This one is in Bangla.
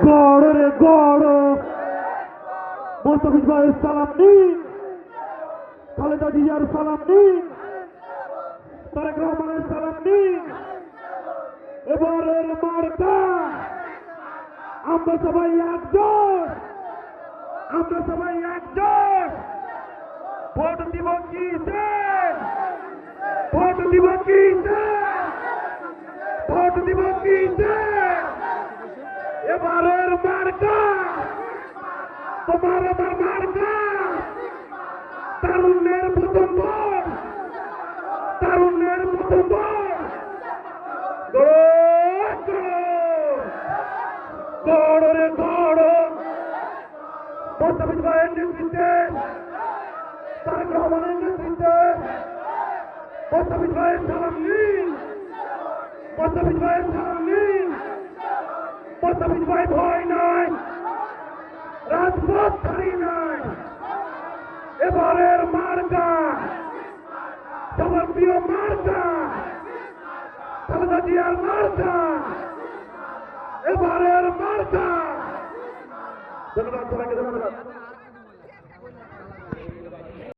গড় রে গড় মোস্তাফিজ ভাইয়ের সালাম নিন, খালেদা জিয়ার সালাম নিন, তারেক রহমানের সালাম নিন। এবারের মার্কা আমরা সবাই একজোট, আমরা সবাই একজোট। ভোট দিব কিসে, ভোট দিব কিসে, ভোট দিব কিসে। এবারের মার্কা তোমার আমার মার্কা, তারুণ্যের প্রথম ভোট, তারুণ্যের প্রথম ভোট। গড় রে গড় মোস্তাফিজ ভাইয়ের নেতৃত্বে, তারেক রহমানের নেতৃত্বে মোস্তাফিজ ভাইয়ের সালাম নিন, মোস্তাফিজ ভাইয়ের সালাম নিন। মোস্তাফিজ ভাই ভয় নাই, রাজপথ ছাড়ি নাই। এবারের মার্কা সবার প্রিয় মার্কা, খালেদা জিয়ার মার্কা। এবারের মার্কা